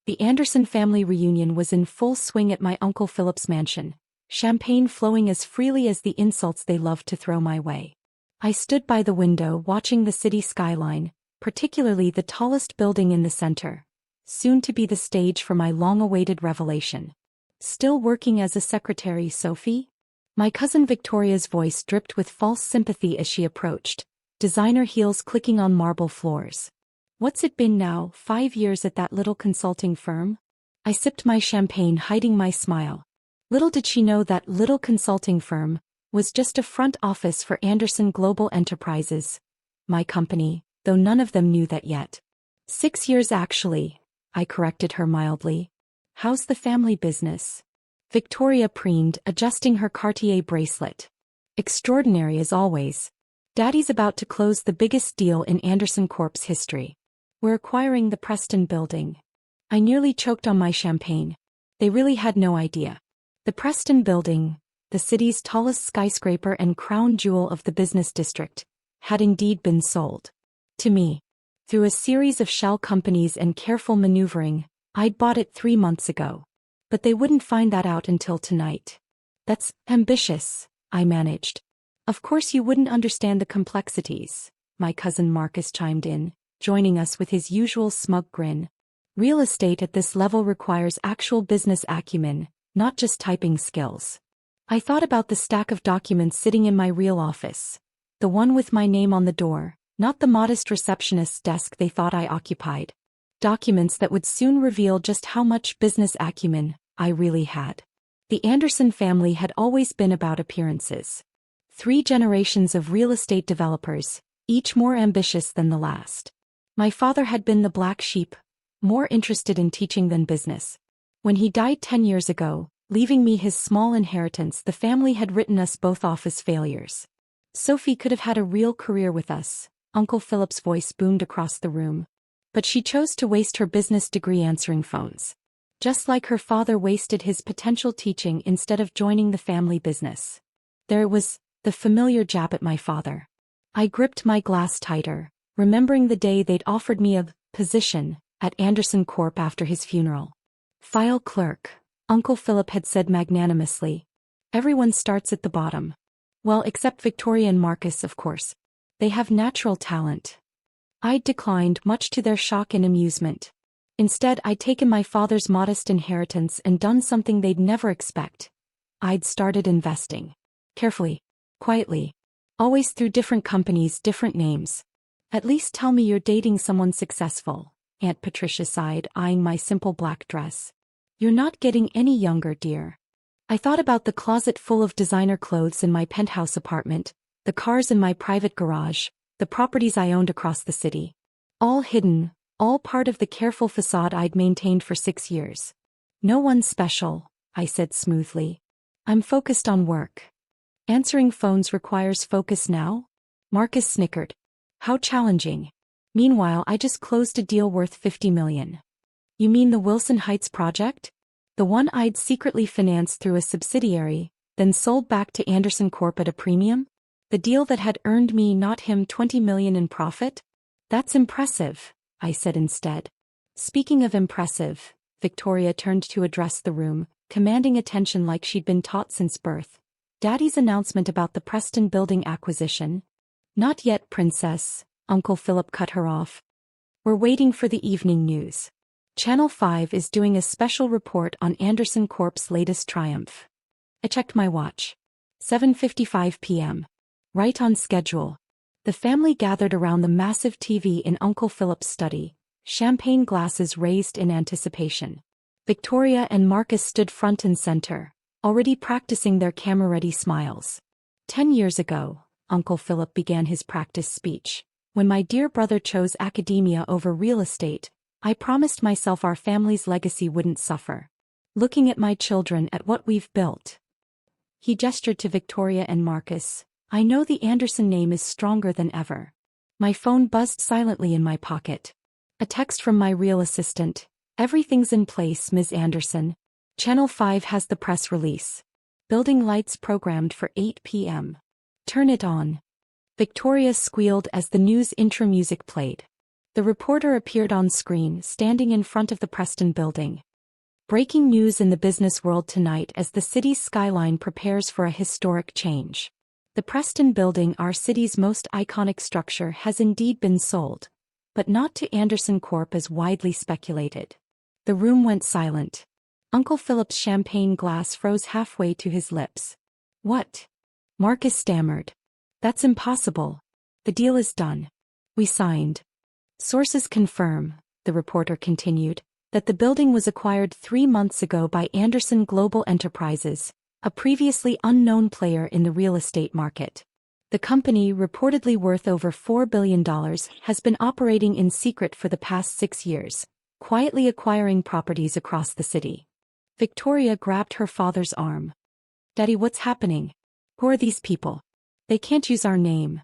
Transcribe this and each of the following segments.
The Anderson family reunion was in full swing at my Uncle Philip's mansion, champagne flowing as freely as the insults they loved to throw my way. I stood by the window watching the city skyline, particularly the tallest building in the center, soon to be the stage for my long-awaited revelation. "Still working as a secretary, Sophie?" My cousin Victoria's voice dripped with false sympathy as she approached, designer heels clicking on marble floors. "What's it been now, 5 years at that little consulting firm?" I sipped my champagne, hiding my smile. Little did she know that little consulting firm was just a front office for Anderson Global Enterprises, my company, though none of them knew that yet. 6 years actually, I corrected her mildly. "How's the family business?" Victoria preened, adjusting her Cartier bracelet. "Extraordinary as always. Daddy's about to close the biggest deal in Anderson Corp's history. We're acquiring the Preston building." I nearly choked on my champagne. They really had no idea. The Preston building, the city's tallest skyscraper and crown jewel of the business district, had indeed been sold. To me. Through a series of shell companies and careful maneuvering, I'd bought it 3 months ago. But they wouldn't find that out until tonight. "That's ambitious," I managed. "Of course you wouldn't understand the complexities," my cousin Marcus chimed in, joining us with his usual smug grin. "Real estate at this level requires actual business acumen, not just typing skills." I thought about the stack of documents sitting in my real office. The one with my name on the door, not the modest receptionist's desk they thought I occupied. Documents that would soon reveal just how much business acumen I really had. The Anderson family had always been about appearances. 3 generations of real estate developers, each more ambitious than the last. My father had been the black sheep, more interested in teaching than business. When he died 10 years ago, leaving me his small inheritance, the family had written us both off as failures. "Sophie could have had a real career with us," Uncle Philip's voice boomed across the room. "But she chose to waste her business degree answering phones. Just like her father wasted his potential teaching instead of joining the family business." There it was, the familiar jab at my father. I gripped my glass tighter, remembering the day they'd offered me a position at Anderson Corp after his funeral. "File clerk," Uncle Philip had said magnanimously. "Everyone starts at the bottom. Well, except Victoria and Marcus, of course. They have natural talent." I'd declined, much to their shock and amusement. Instead, I'd taken my father's modest inheritance and done something they'd never expect. I'd started investing. Carefully. Quietly. Always through different companies, different names. "At least tell me you're dating someone successful," Aunt Patricia sighed, eyeing my simple black dress. "You're not getting any younger, dear." I thought about the closet full of designer clothes in my penthouse apartment, the cars in my private garage, the properties I owned across the city. All hidden, all part of the careful facade I'd maintained for 6 years. "No one special," I said smoothly. "I'm focused on work." "Answering phones requires focus now?" Marcus snickered. "How challenging." Meanwhile, I just closed a deal worth $50 million. "You mean the Wilson Heights project? The one I'd secretly financed through a subsidiary, then sold back to Anderson Corp at a premium? The deal that had earned me, not him, $20 million in profit? That's impressive," I said instead. Speaking of impressive, Victoria turned to address the room, commanding attention like she'd been taught since birth. "Daddy's announcement about the Preston building acquisition?" "Not yet, princess," Uncle Philip cut her off. "We're waiting for the evening news. Channel 5 is doing a special report on Anderson Corp's latest triumph." I checked my watch. 7:55 p.m. Right on schedule. The family gathered around the massive TV in Uncle Philip's study, champagne glasses raised in anticipation. Victoria and Marcus stood front and center, already practicing their camera-ready smiles. 10 years ago, Uncle Philip began his practice speech. "When my dear brother chose academia over real estate, I promised myself our family's legacy wouldn't suffer. Looking at my children, at what we've built." He gestured to Victoria and Marcus. "I know the Anderson name is stronger than ever." My phone buzzed silently in my pocket. A text from my real assistant. "Everything's in place, Ms. Anderson. Channel 5 has the press release. Building lights programmed for 8 p.m. Turn it on." Victoria squealed as the news intro music played. The reporter appeared on screen, standing in front of the Preston building. Breaking news in the business world tonight as the city's skyline prepares for a historic change. The Preston building, our city's most iconic structure, has indeed been sold, but not to Anderson Corp as widely speculated. The room went silent. Uncle Philip's champagne glass froze halfway to his lips. What? Marcus stammered. That's impossible. The deal is done. We signed. Sources confirm, the reporter continued, that the building was acquired 3 months ago by Anderson Global Enterprises, a previously unknown player in the real estate market. The company, reportedly worth over $4 billion, has been operating in secret for the past 6 years, quietly acquiring properties across the city. Victoria grabbed her father's arm. Daddy, what's happening? Who are these people? They can't use our name.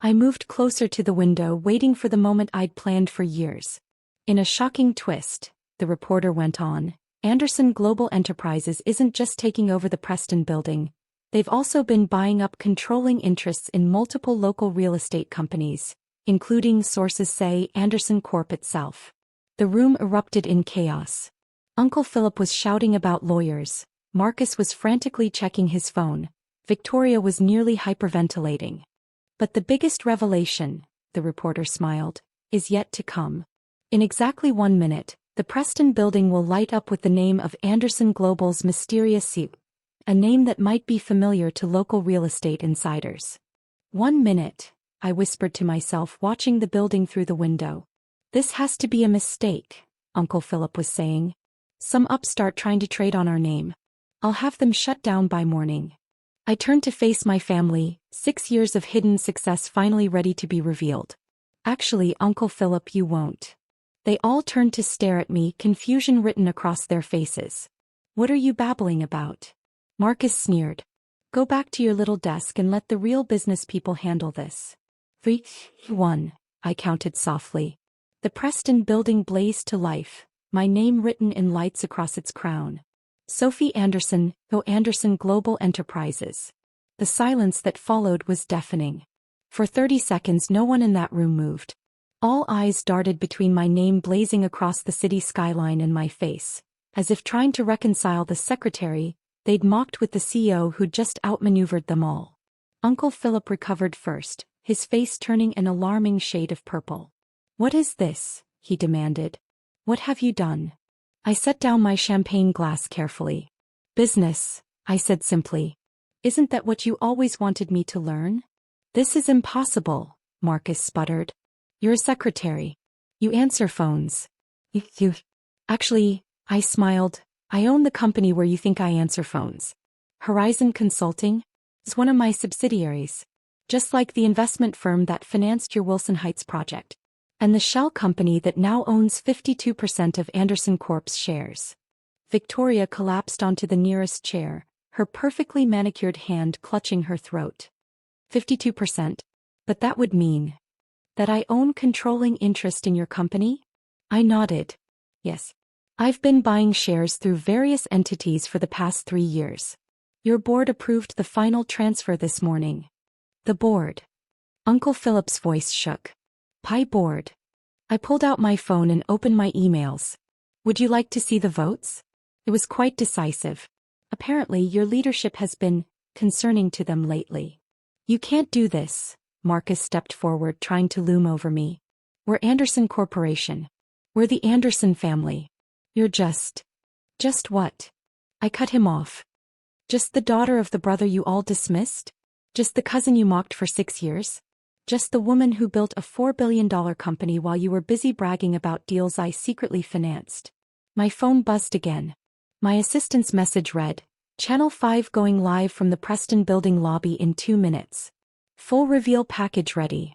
I moved closer to the window, waiting for the moment I'd planned for years. In a shocking twist, the reporter went on, Anderson Global Enterprises isn't just taking over the Preston building, they've also been buying up controlling interests in multiple local real estate companies, including, sources say, Anderson Corp itself. The room erupted in chaos. Uncle Philip was shouting about lawyers, Marcus was frantically checking his phone, Victoria was nearly hyperventilating. But the biggest revelation, the reporter smiled, is yet to come. In exactly 1 minute, the Preston building will light up with the name of Anderson Global's mysterious CEO, a name that might be familiar to local real estate insiders. 1 minute, I whispered to myself, watching the building through the window. This has to be a mistake, Uncle Philip was saying. Some upstart trying to trade on our name. I'll have them shut down by morning. I turned to face my family, 6 years of hidden success finally ready to be revealed. Actually, Uncle Philip, you won't. They all turned to stare at me, confusion written across their faces. What are you babbling about? Marcus sneered. Go back to your little desk and let the real business people handle this. 3, 1, I counted softly. The Preston building blazed to life, my name written in lights across its crown. Sophie Anderson, Anderson Global Enterprises. The silence that followed was deafening. For 30 seconds no one in that room moved. All eyes darted between my name blazing across the city skyline and my face, as if trying to reconcile the secretary they'd mocked with the CEO who'd just outmaneuvered them all. Uncle Philip recovered first, his face turning an alarming shade of purple. What is this? He demanded. What have you done? I set down my champagne glass carefully. Business, I said simply. Isn't that what you always wanted me to learn? This is impossible, Marcus sputtered. You're a secretary. You answer phones. You. Actually, I smiled, I own the company where you think I answer phones. Horizon Consulting is one of my subsidiaries, just like the investment firm that financed your Wilson Heights project. And the shell company that now owns 52% of Anderson Corp's shares. Victoria collapsed onto the nearest chair, her perfectly manicured hand clutching her throat. 52%? But that would mean that I own controlling interest in your company? I nodded. Yes. I've been buying shares through various entities for the past 3 years. Your board approved the final transfer this morning. The board. Uncle Philip's voice shook. Pie board. I pulled out my phone and opened my emails. Would you like to see the votes? It was quite decisive. Apparently your leadership has been concerning to them lately. You can't do this, Marcus stepped forward, trying to loom over me. We're Anderson Corporation. We're the Anderson family. You're just what? I cut him off. Just the daughter of the brother you all dismissed? Just the cousin you mocked for 6 years? Just the woman who built a $4 billion company while you were busy bragging about deals I secretly financed. My phone buzzed again. My assistant's message read, Channel 5 going live from the Preston building lobby in 2 minutes. Full reveal package ready.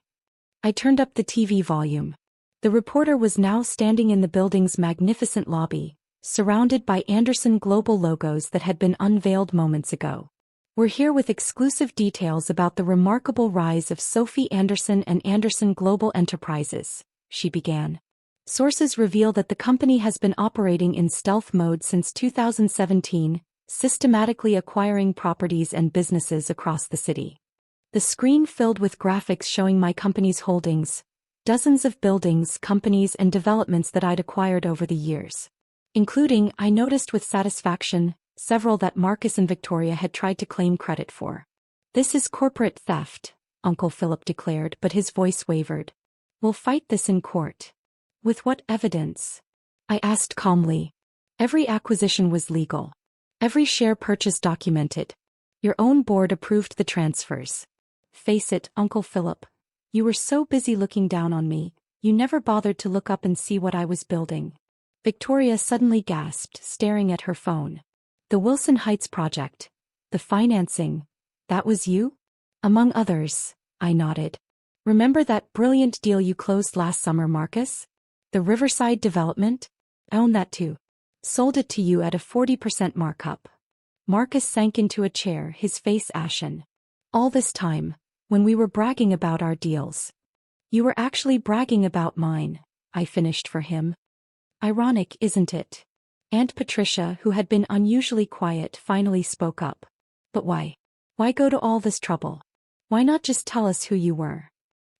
I turned up the TV volume. The reporter was now standing in the building's magnificent lobby, surrounded by Anderson Global logos that had been unveiled moments ago. We're here with exclusive details about the remarkable rise of Sophie Anderson and Anderson Global Enterprises, she began. Sources reveal that the company has been operating in stealth mode since 2017, systematically acquiring properties and businesses across the city. The screen filled with graphics showing my company's holdings, Dozens of buildings, companies, and developments that I'd acquired over the years. Including, I noticed with satisfaction, several that Marcus and Victoria had tried to claim credit for. "This is corporate theft," Uncle Philip declared, but his voice wavered. "We'll fight this in court." "With what evidence?" I asked calmly. "Every acquisition was legal. Every share purchase documented. Your own board approved the transfers. Face it, Uncle Philip. You were so busy looking down on me, you never bothered to look up and see what I was building." Victoria suddenly gasped, staring at her phone. "The Wilson Heights project. The financing. That was you?" "Among others," I nodded. "Remember that brilliant deal you closed last summer, Marcus? The Riverside development? I own that too. Sold it to you at a 40% markup." Marcus sank into a chair, his face ashen. "All this time, when we were bragging about our deals. You were actually bragging about mine," I finished for him. Ironic, isn't it? Aunt Patricia, who had been unusually quiet, finally spoke up. "But why? Why go to all this trouble? Why not just tell us who you were?"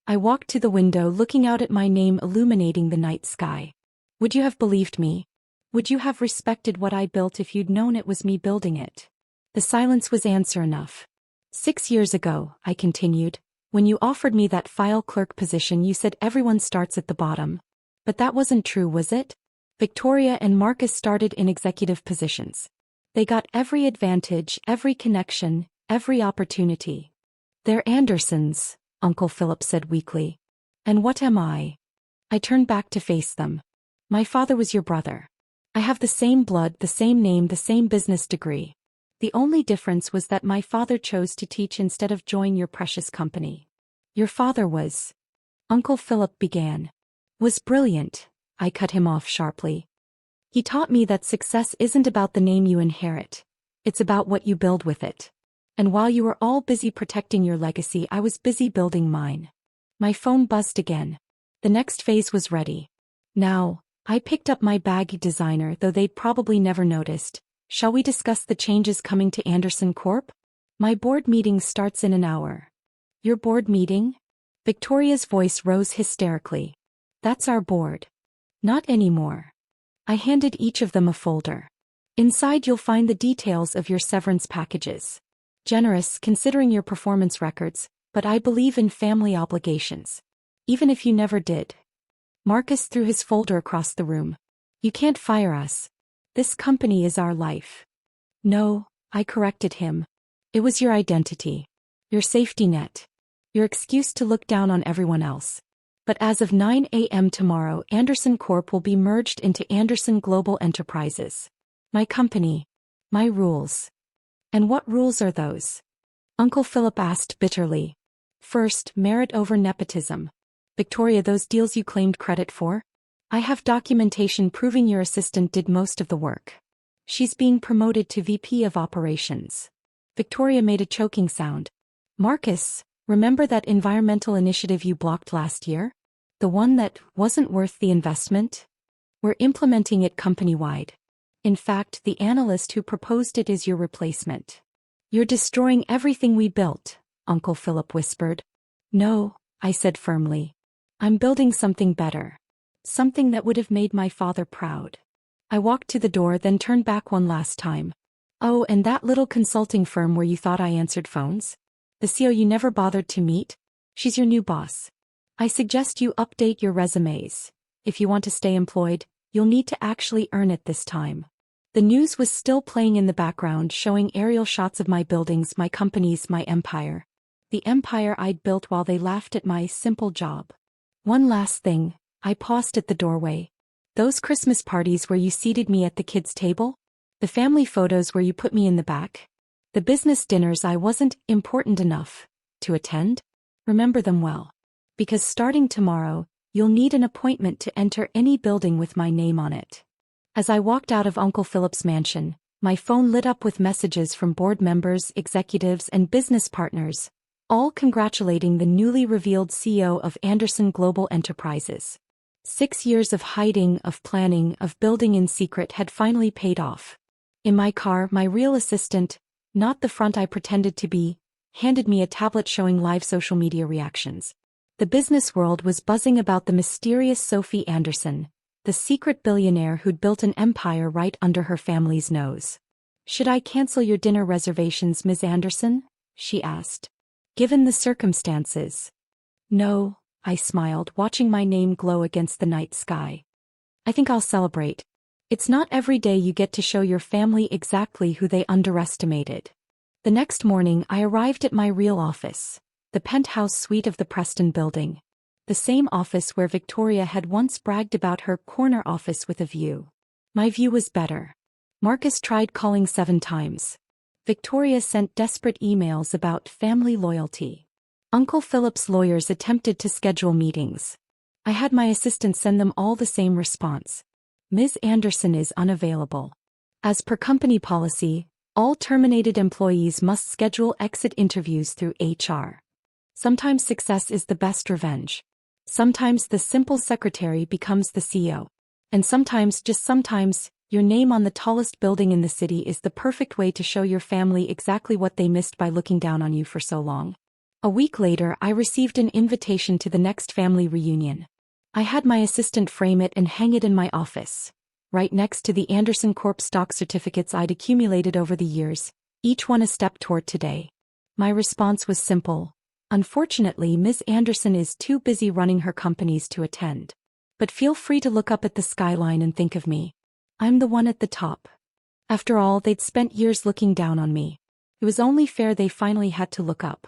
I walked to the window, looking out at my name illuminating the night sky. "Would you have believed me? Would you have respected what I built if you'd known it was me building it?" The silence was answer enough. "6 years ago," I continued, "when you offered me that file clerk position, you said everyone starts at the bottom. But that wasn't true, was it? Victoria and Marcus started in executive positions. They got every advantage, every connection, every opportunity. They're Andersons," Uncle Philip said weakly. "And what am I?" I turned back to face them. "My father was your brother. I have the same blood, the same name, the same business degree. The only difference was that my father chose to teach instead of join your precious company. Your father was..." Uncle Philip began. "Was brilliant," I cut him off sharply. "He taught me that success isn't about the name you inherit. It's about what you build with it. And while you were all busy protecting your legacy, I was busy building mine." My phone buzzed again. The next phase was ready. "Now," I picked up my bag, "designer, though they'd probably never noticed. Shall we discuss the changes coming to Anderson Corp? My board meeting starts in an hour." "Your board meeting?" Victoria's voice rose hysterically. "That's our board." "Not anymore." I handed each of them a folder. "Inside you'll find the details of your severance packages. Generous considering your performance records, but I believe in family obligations. Even if you never did." Marcus threw his folder across the room. "You can't fire us. This company is our life." "No," I corrected him. "It was your identity. Your safety net. Your excuse to look down on everyone else. But as of 9 a.m. tomorrow, Anderson Corp will be merged into Anderson Global Enterprises. My company. My rules." "And what rules are those?" Uncle Philip asked bitterly. "First, merit over nepotism. Victoria, those deals you claimed credit for? I have documentation proving your assistant did most of the work. She's being promoted to VP of Operations." Victoria made a choking sound. "Marcus, remember that environmental initiative you blocked last year? The one that wasn't worth the investment? We're implementing it company-wide. In fact, the analyst who proposed it is your replacement." "You're destroying everything we built," Uncle Philip whispered. "No," I said firmly. "I'm building something better. Something that would have made my father proud." I walked to the door, then turned back one last time. "Oh, and that little consulting firm where you thought I answered phones? The CEO you never bothered to meet? She's your new boss. I suggest you update your resumes. If you want to stay employed, you'll need to actually earn it this time." The news was still playing in the background, showing aerial shots of my buildings, my companies, my empire. The empire I'd built while they laughed at my simple job. "One last thing," I paused at the doorway. "Those Christmas parties where you seated me at the kids' table? The family photos where you put me in the back? The business dinners I wasn't important enough to attend? Remember them well. Because starting tomorrow, you'll need an appointment to enter any building with my name on it." As I walked out of Uncle Philip's mansion, my phone lit up with messages from board members, executives, and business partners, all congratulating the newly revealed CEO of Anderson Global Enterprises. 6 years of hiding, of planning, of building in secret had finally paid off. In my car, my real assistant, not the front I pretended to be, handed me a tablet showing live social media reactions. The business world was buzzing about the mysterious Sophie Anderson, the secret billionaire who'd built an empire right under her family's nose. "Should I cancel your dinner reservations, Ms. Anderson?" she asked. "Given the circumstances." "No," I smiled, watching my name glow against the night sky. "I think I'll celebrate. It's not every day you get to show your family exactly who they underestimated." The next morning I arrived at my real office, the penthouse suite of the Preston building. The same office where Victoria had once bragged about her corner office with a view. My view was better. Marcus tried calling 7 times. Victoria sent desperate emails about family loyalty. Uncle Philip's lawyers attempted to schedule meetings. I had my assistant send them all the same response. "Ms. Anderson is unavailable." As per company policy, all terminated employees must schedule exit interviews through HR. Sometimes success is the best revenge. Sometimes the simple secretary becomes the CEO. And sometimes, just sometimes, your name on the tallest building in the city is the perfect way to show your family exactly what they missed by looking down on you for so long. A week later, I received an invitation to the next family reunion. I had my assistant frame it and hang it in my office, right next to the Anderson Corp stock certificates I'd accumulated over the years, each one a step toward today. My response was simple. "Unfortunately, Ms. Anderson is too busy running her companies to attend. But feel free to look up at the skyline and think of me. I'm the one at the top." After all, they'd spent years looking down on me. It was only fair they finally had to look up.